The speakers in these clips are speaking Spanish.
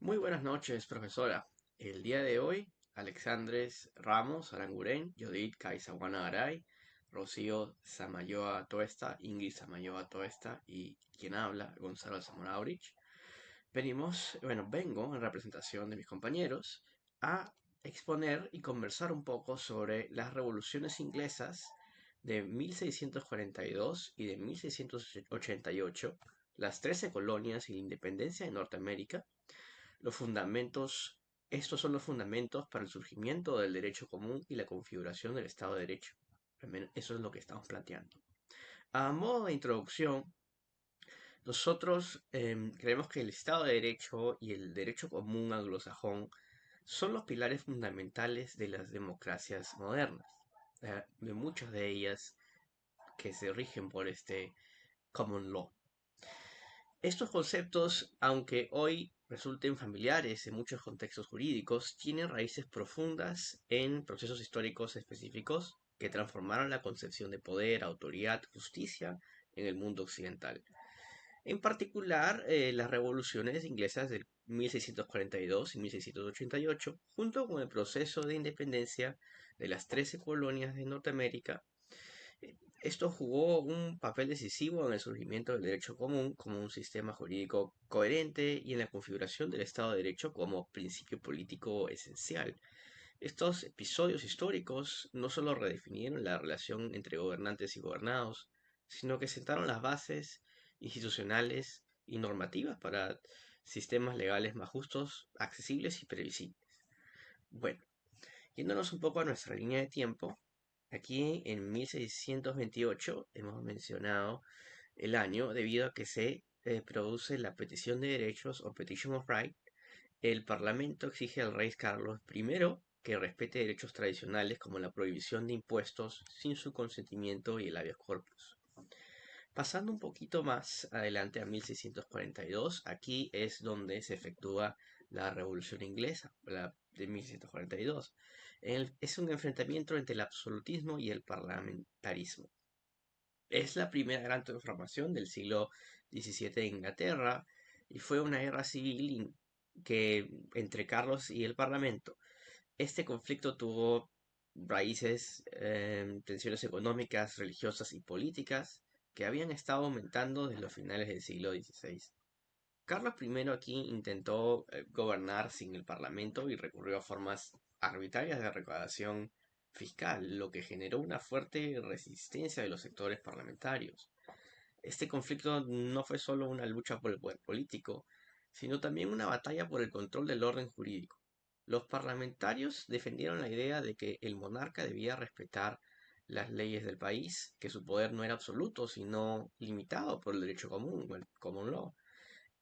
Muy buenas noches, profesora. El día de hoy, Alexandres Ramos Aranguren, Judith Kaisawana Garay, Rocío Samayoa Toesta, Ingrid Samayoa Toesta y quien habla, Gonzalo Zamora Aurich. Vengo en representación de mis compañeros a exponer y conversar un poco sobre las revoluciones inglesas de 1642 y de 1688, las 13 colonias y la independencia de Norteamérica. Los fundamentos, estos son los fundamentos para el surgimiento del derecho común y la configuración del Estado de Derecho. Al menos eso es lo que estamos planteando. A modo de introducción, nosotros creemos que el Estado de Derecho y el derecho común anglosajón son los pilares fundamentales de las democracias modernas, de muchas de ellas que se rigen por este common law. Estos conceptos, aunque hoy resulten familiares en muchos contextos jurídicos, tienen raíces profundas en procesos históricos específicos que transformaron la concepción de poder, autoridad, justicia en el mundo occidental. En particular, las revoluciones inglesas de 1642 y 1688, junto con el proceso de independencia de las 13 colonias de Norteamérica. Esto jugó un papel decisivo en el surgimiento del derecho común como un sistema jurídico coherente y en la configuración del Estado de Derecho como principio político esencial. Estos episodios históricos no solo redefinieron la relación entre gobernantes y gobernados, sino que sentaron las bases institucionales y normativas para sistemas legales más justos, accesibles y previsibles. Bueno, yéndonos un poco a nuestra línea de tiempo, aquí en 1628 hemos mencionado el año debido a que se produce la petición de derechos o Petition of Right. El Parlamento exige al rey Carlos I que respete derechos tradicionales como la prohibición de impuestos sin su consentimiento y el habeas corpus. Pasando un poquito más adelante a 1642, aquí es donde se efectúa la Revolución Inglesa, la de 1642. Es un enfrentamiento entre el absolutismo y el parlamentarismo. Es la primera gran transformación del siglo XVII de Inglaterra y fue una guerra civil entre Carlos y el Parlamento. Este conflicto tuvo raíces en tensiones económicas, religiosas y políticas que habían estado aumentando desde los finales del siglo XVI. Carlos I aquí intentó gobernar sin el Parlamento y recurrió a formas arbitrarias de recaudación fiscal, lo que generó una fuerte resistencia de los sectores parlamentarios. Este conflicto no fue solo una lucha por el poder político, sino también una batalla por el control del orden jurídico. Los parlamentarios defendieron la idea de que el monarca debía respetar las leyes del país, que su poder no era absoluto, sino limitado por el derecho común, el common law,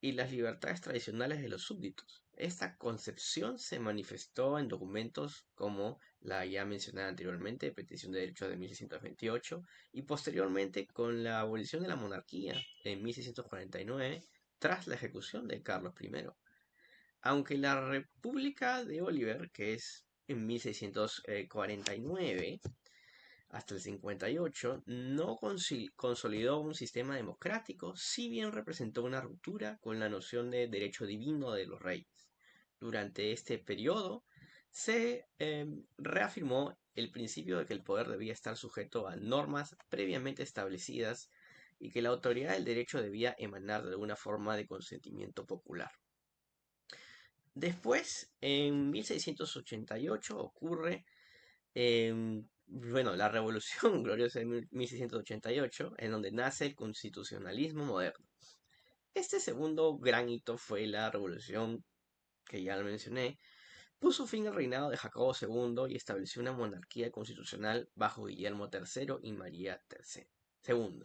y las libertades tradicionales de los súbditos. Esta concepción se manifestó en documentos como la ya mencionada anteriormente Petición de Derechos de 1628 y posteriormente con la abolición de la monarquía en 1649 tras la ejecución de Carlos I. Aunque la República de Oliver, que es en 1649, hasta el 58 no consolidó un sistema democrático, si bien representó una ruptura con la noción de derecho divino de los reyes. Durante este periodo se reafirmó el principio de que el poder debía estar sujeto a normas previamente establecidas y que la autoridad del derecho debía emanar de alguna forma de consentimiento popular. Después, en 1688 ocurre la Revolución Gloriosa de 1688, en donde nace el constitucionalismo moderno. Este segundo gran hito fue la Revolución, que ya lo mencioné, puso fin al reinado de Jacobo II y estableció una monarquía constitucional bajo Guillermo III y María II.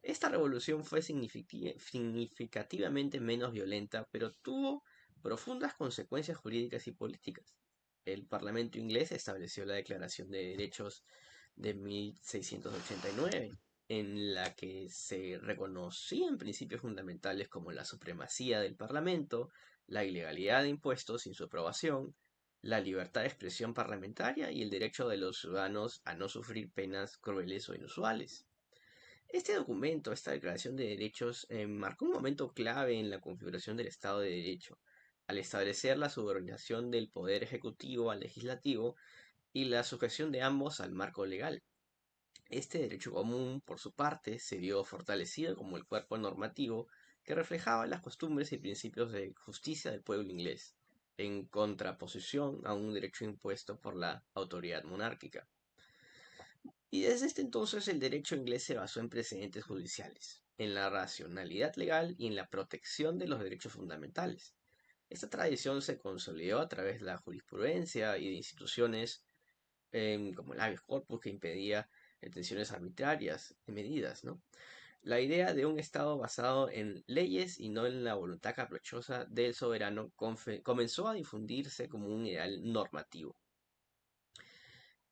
Esta revolución fue significativamente menos violenta, pero tuvo profundas consecuencias jurídicas y políticas. El Parlamento inglés estableció la Declaración de Derechos de 1689, en la que se reconocían principios fundamentales como la supremacía del Parlamento, la ilegalidad de impuestos sin su aprobación, la libertad de expresión parlamentaria y el derecho de los ciudadanos a no sufrir penas crueles o inusuales. Este documento, esta Declaración de Derechos, marcó un momento clave en la configuración del Estado de Derecho. al establecer la subordinación del poder ejecutivo al legislativo y la sujeción de ambos al marco legal. Este derecho común, por su parte, se vio fortalecido como el cuerpo normativo que reflejaba las costumbres y principios de justicia del pueblo inglés, en contraposición a un derecho impuesto por la autoridad monárquica. Y desde este entonces el derecho inglés se basó en precedentes judiciales, en la racionalidad legal y en la protección de los derechos fundamentales. Esta tradición se consolidó a través de la jurisprudencia y de instituciones como el habeas corpus que impedía detenciones arbitrarias y medidas, ¿no? La idea de un Estado basado en leyes y no en la voluntad caprichosa del soberano comenzó a difundirse como un ideal normativo.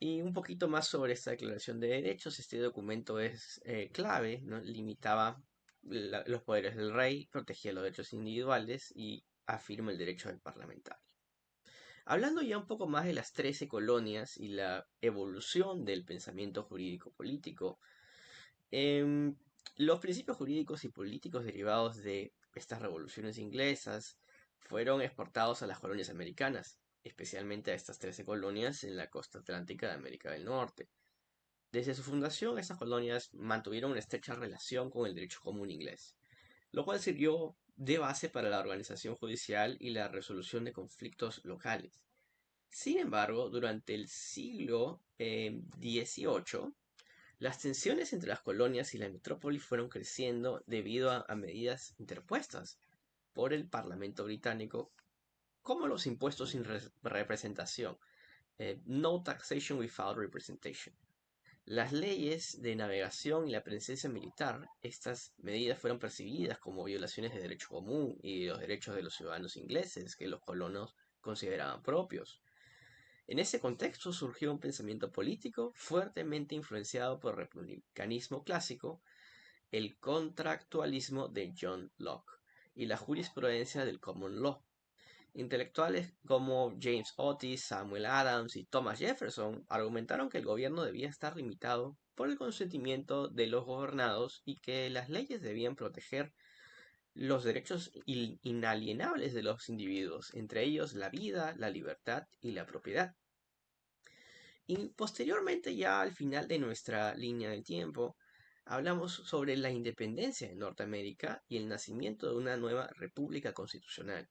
Y un poquito más sobre esta declaración de derechos, este documento es clave, ¿no? Limitaba los poderes del rey, protegía los derechos individuales y afirma el derecho del parlamentario. Hablando ya un poco más de las 13 colonias y la evolución del pensamiento jurídico político, em, los principios jurídicos y políticos derivados de estas revoluciones inglesas fueron exportados a las colonias americanas, especialmente a estas 13 colonias en la costa atlántica de América del Norte. Desde su fundación, estas colonias mantuvieron una estrecha relación con el derecho común inglés, lo cual sirvió de base para la organización judicial y la resolución de conflictos locales. Sin embargo, durante el siglo XVIII, las tensiones entre las colonias y la metrópoli fueron creciendo debido a medidas interpuestas por el Parlamento británico, como los impuestos sin representación, no taxation without representation. Las leyes de navegación y la presencia militar, estas medidas fueron percibidas como violaciones de derecho común y de los derechos de los ciudadanos ingleses que los colonos consideraban propios. En ese contexto surgió un pensamiento político fuertemente influenciado por el republicanismo clásico, el contractualismo de John Locke y la jurisprudencia del common law. Intelectuales como James Otis, Samuel Adams y Thomas Jefferson argumentaron que el gobierno debía estar limitado por el consentimiento de los gobernados y que las leyes debían proteger los derechos inalienables de los individuos, entre ellos la vida, la libertad y la propiedad. Y posteriormente, ya al final de nuestra línea del tiempo, hablamos sobre la independencia de Norteamérica y el nacimiento de una nueva república constitucional.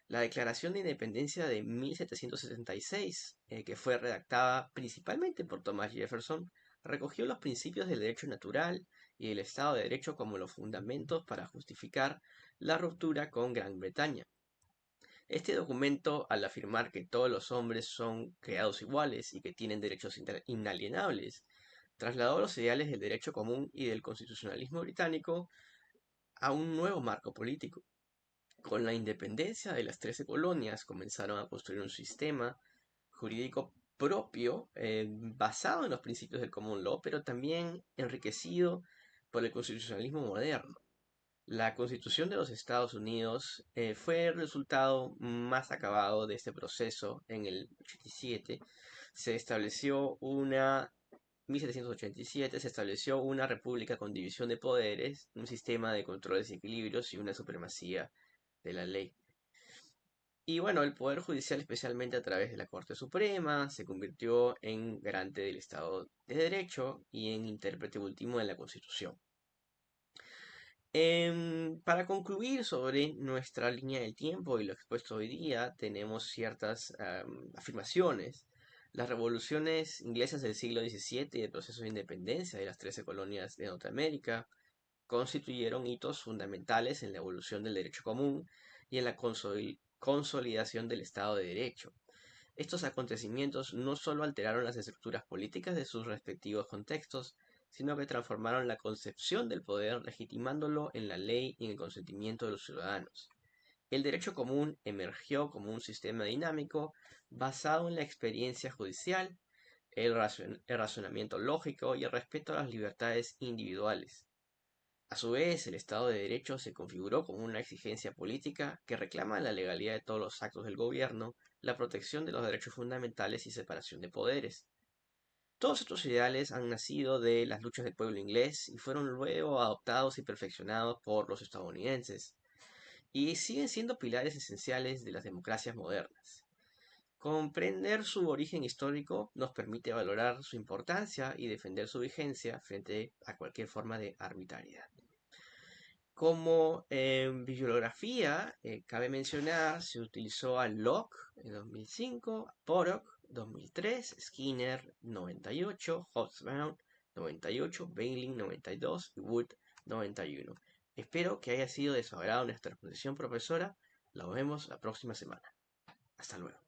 La Declaración de Independencia de 1776, que fue redactada principalmente por Thomas Jefferson, recogió los principios del derecho natural y del Estado de Derecho como los fundamentos para justificar la ruptura con Gran Bretaña. Este documento, al afirmar que todos los hombres son creados iguales y que tienen derechos inalienables, trasladó los ideales del derecho común y del constitucionalismo británico a un nuevo marco político. Con la independencia de las 13 colonias comenzaron a construir un sistema jurídico propio basado en los principios del common law, pero también enriquecido por el constitucionalismo moderno. La Constitución de los Estados Unidos fue el resultado más acabado de este proceso en el 87. Se estableció una 1787 se estableció una república con división de poderes, un sistema de controles y equilibrios y una supremacía de la ley. Y bueno, el Poder Judicial, especialmente a través de la Corte Suprema, se convirtió en garante del Estado de Derecho y en intérprete último de la Constitución. Para concluir sobre nuestra línea del tiempo y lo expuesto hoy día, tenemos ciertas afirmaciones. Las revoluciones inglesas del siglo XVII y el proceso de independencia de las 13 colonias de Norteamérica constituyeron hitos fundamentales en la evolución del derecho común y en la consolidación del Estado de Derecho. Estos acontecimientos no solo alteraron las estructuras políticas de sus respectivos contextos, sino que transformaron la concepción del poder, legitimándolo en la ley y en el consentimiento de los ciudadanos. El derecho común emergió como un sistema dinámico basado en la experiencia judicial, el razonamiento lógico y el respeto a las libertades individuales. A su vez, el Estado de Derecho se configuró como una exigencia política que reclama la legalidad de todos los actos del gobierno, la protección de los derechos fundamentales y separación de poderes. Todos estos ideales han nacido de las luchas del pueblo inglés y fueron luego adoptados y perfeccionados por los estadounidenses. y siguen siendo pilares esenciales de las democracias modernas. Comprender su origen histórico nos permite valorar su importancia y defender su vigencia frente a cualquier forma de arbitrariedad. Como bibliografía, cabe mencionar, se utilizó a Locke en 2005, a Porok 2003, Skinner 98, Hobsbawm 98, Bailey 92 y Wood 91. Espero que haya sido de su agrado nuestra exposición, profesora. Nos vemos la próxima semana. Hasta luego.